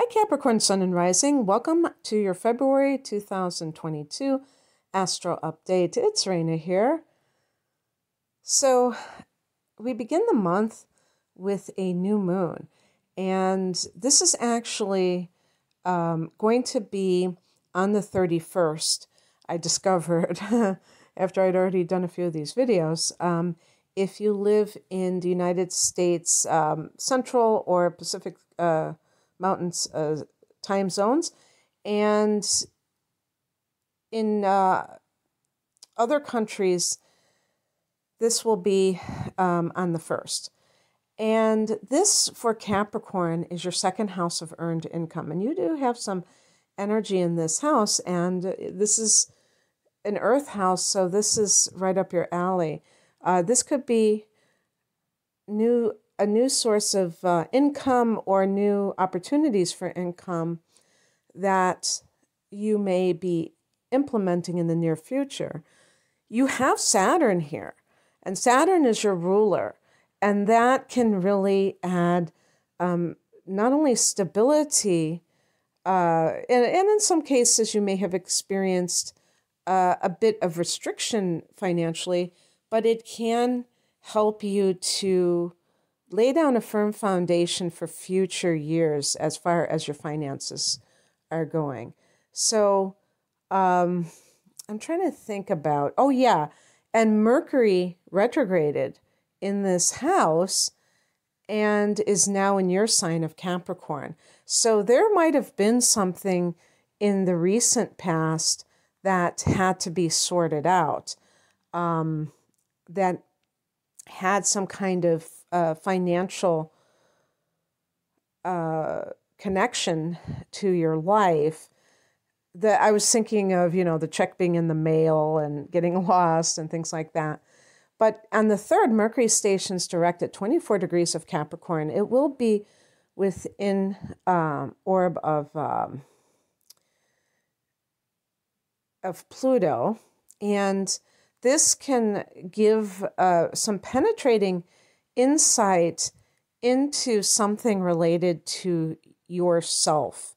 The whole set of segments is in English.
Hi, Capricorn Sun and Rising. Welcome to your February 2022 Astro Update. It's Raina here. So we begin the month with a new moon, and this is actually going to be on the 31st. I discovered after I'd already done a few of these videos. If you live in the United States Central or Pacific Mountains time zones, and in other countries, this will be on the 1st. And this, for Capricorn, is your second house of earned income. And you do have some energy in this house, and this is an earth house, so this is right up your alley. This could be a new source of income or new opportunities for income that you may be implementing in the near future. You have Saturn here, and Saturn is your ruler, and that can really add not only stability, and in some cases you may have experienced a bit of restriction financially, but it can help you to lay down a firm foundation for future years as far as your finances are going. So I'm trying to think about, oh yeah, and Mercury retrograded in this house and is now in your sign of Capricorn. So there might have been something in the recent past that had to be sorted out, that had some kind of financial connection to your life. That I was thinking of, the check being in the mail and getting lost and things like that. But on the 3rd, Mercury stations direct at 24 degrees of Capricorn. It will be within orb of Pluto, and this can give some penetrating insight into something related to yourself.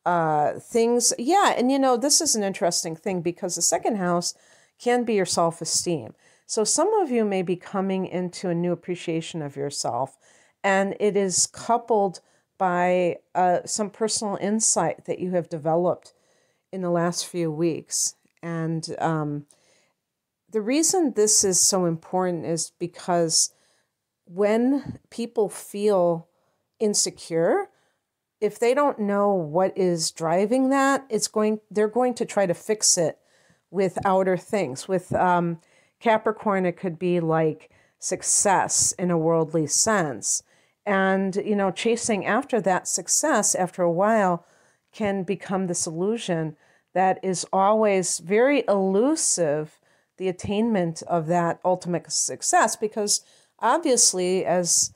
Things, yeah, and this is an interesting thing because the 2nd house can be your self-esteem. So some of you may be coming into a new appreciation of yourself, and it is coupled by some personal insight that you have developed in the last few weeks. And the reason this is so important is because when people feel insecure, if they don't know what is driving that, they're going to try to fix it with outer things. With Capricorn, it could be like success in a worldly sense. And, chasing after that success after a while can become this illusion that is always very elusive, the attainment of that ultimate success, because obviously as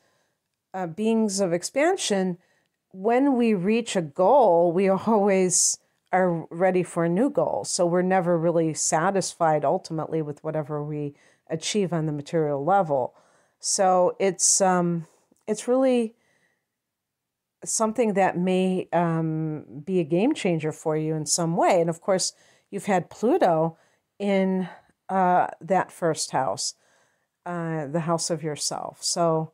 beings of expansion, when we reach a goal, we always are ready for a new goal. So we're never really satisfied ultimately with whatever we achieve on the material level. So it's really something that may be a game changer for you in some way. And of course, you've had Pluto in that 1st house, the house of yourself. So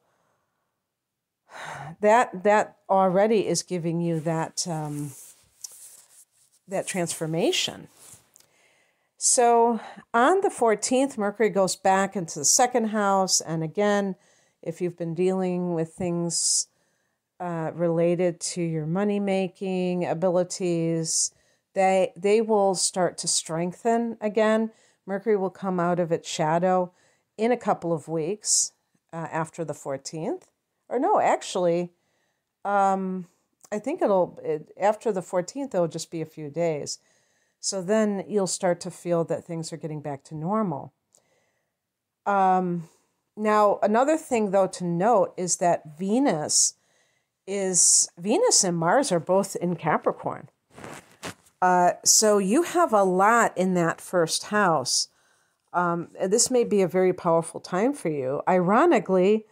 that already is giving you that that transformation. So on the 14th, Mercury goes back into the 2nd house, and again, if you've been dealing with things related to your money-making abilities, they will start to strengthen again. Mercury will come out of its shadow in a couple of weeks after the 14th. Or no, actually, I think after the 14th, it'll just be a few days. So then you'll start to feel that things are getting back to normal. Now, another thing, though, to note is that Venus and Mars are both in Capricorn. So you have a lot in that 1st house. This may be a very powerful time for you. Ironically,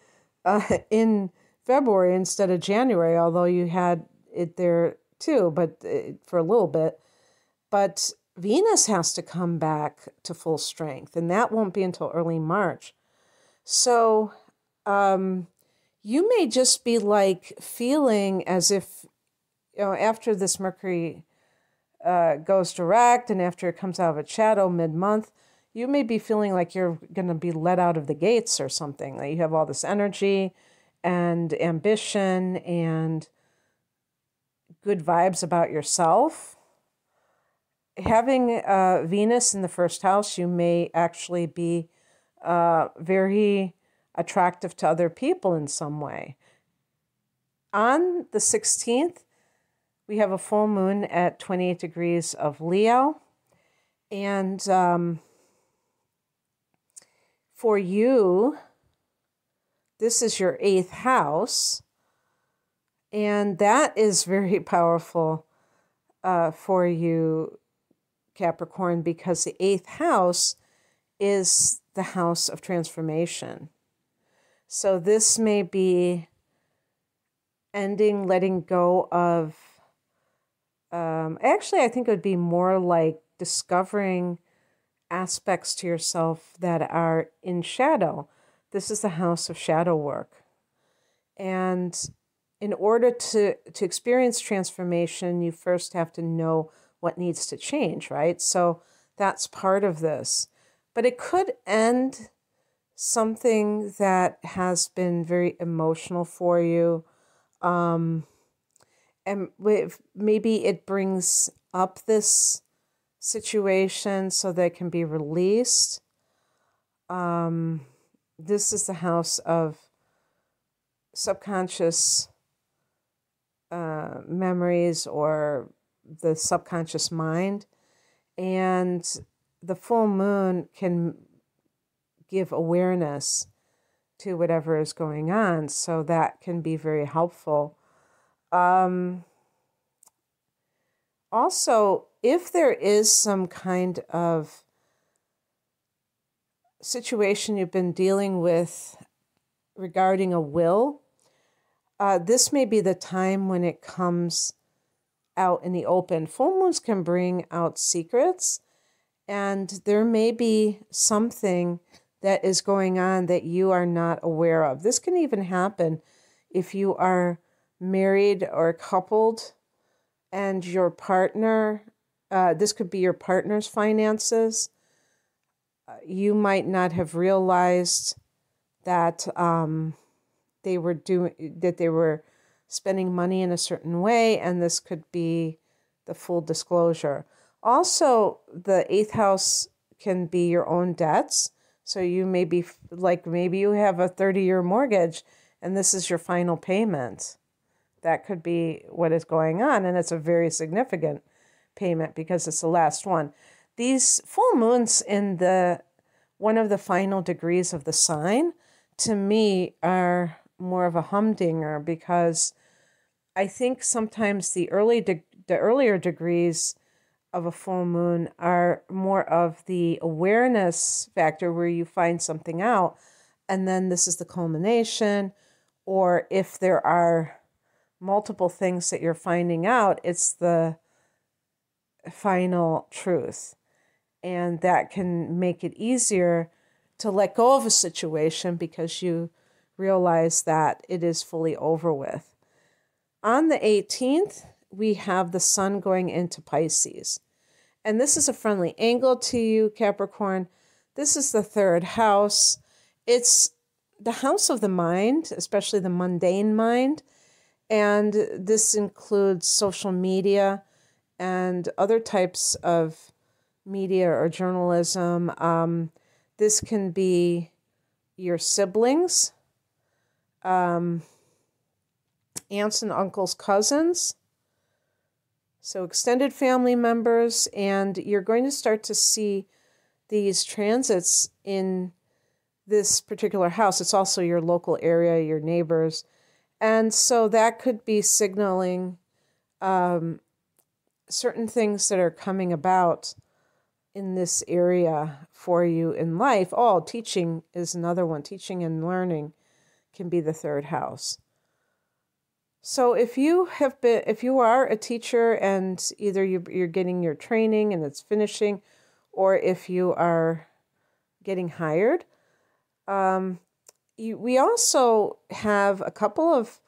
in February instead of January, although you had there too, but for a little bit. But Venus has to come back to full strength, and that won't be until early March. So you may just be like feeling as if, after this Mercury goes direct and after it comes out of its shadow mid-month, you may be feeling like you're going to be let out of the gates or something. Like you have all this energy and ambition and good vibes about yourself. Having Venus in the first house, you may actually be very attractive to other people in some way. On the 16th, we have a full moon at 28 degrees of Leo. And for you, this is your 8th house. And that is very powerful for you, Capricorn, because the 8th house is the house of transformation. So this may be letting go of, actually, I think it would be more like discovering aspects to yourself that are in shadow. This is the house of shadow work. And in order to experience transformation, you first have to know what needs to change, right? So that's part of this. But it could end something that has been very emotional for you. And maybe it brings up this situation so that it can be released. This is the house of subconscious memories or the subconscious mind. And the full moon can give awareness to whatever is going on. So that can be very helpful. Also, if there is some kind of situation you've been dealing with regarding a will, this may be the time when it comes out in the open. Full moons can bring out secrets, and there may be something that is going on that you are not aware of. This can even happen if you are married or coupled and your partner, this could be your partner's finances. You might not have realized that they were spending money in a certain way, and this could be the full disclosure. Also, the 8th house can be your own debts. So you may be like, maybe you have a 30-year mortgage and this is your final payment. That could be what is going on, and it's a very significant payment because it's the last one. These full moons in one of the final degrees of the sign, to me, are more of a humdinger, because I think sometimes the earlier degrees of a full moon are more of the awareness factor, where you find something out and then this is the culmination. Or if there are multiple things that you're finding out, it's the final truth. And that can make it easier to let go of a situation because you realize that it is fully over with. On the 18th, we have the sun going into Pisces. And this is a friendly angle to you, Capricorn. This is the 3rd house. It's the house of the mind, especially the mundane mind. And this includes social media and other types of media or journalism. This can be your siblings, aunts and uncles, cousins, so extended family members, and you're going to start to see these transits in this particular house. It's also your local area, your neighbors, and so that could be signaling certain things that are coming about in this area for you in life. Oh, teaching is another one. Teaching and learning can be the 3rd house. So if you are a teacher and either you're getting your training and it's finishing, or if you are getting hired, we also have a couple of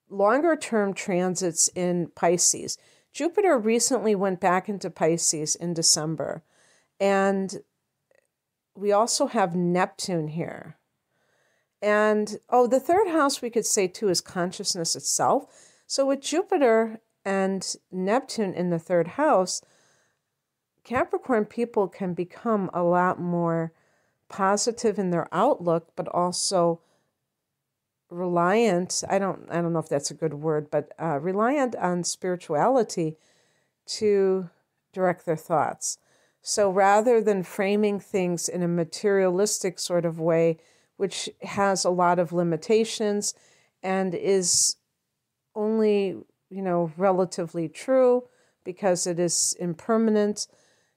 longer term transits in Pisces. Jupiter recently went back into Pisces in December, and we also have Neptune here. And, the third house we could say too is consciousness itself. So with Jupiter and Neptune in the third house, Capricorn people can become a lot more positive in their outlook, but also reliant. I don't know if that's a good word, but reliant on spirituality to direct their thoughts. So rather than framing things in a materialistic sort of way, which has a lot of limitations and is only, relatively true because it is impermanent,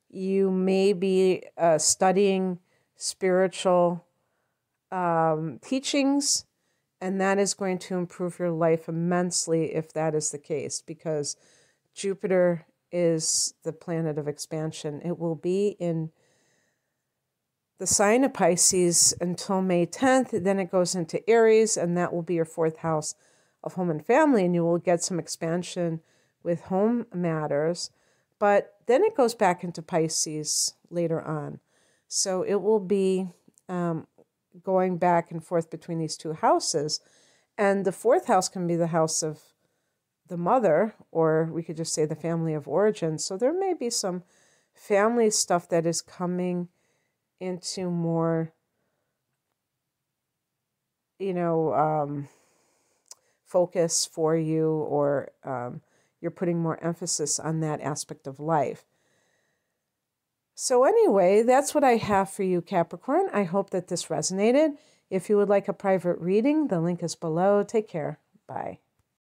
you may be studying spiritual teachings, and that is going to improve your life immensely if that is the case, because Jupiter is the planet of expansion. It will be in the sign of Pisces until May 10th. Then it goes into Aries, and that will be your fourth house of home and family, and you will get some expansion with home matters. But then it goes back into Pisces later on. So it will be going back and forth between these two houses. And the fourth house can be the house of the mother, or we could just say the family of origin. So there may be some family stuff that is coming into more, focus for you, or you're putting more emphasis on that aspect of life. So anyway, that's what I have for you, Capricorn. I hope that this resonated. If you would like a private reading, the link is below. Take care. Bye.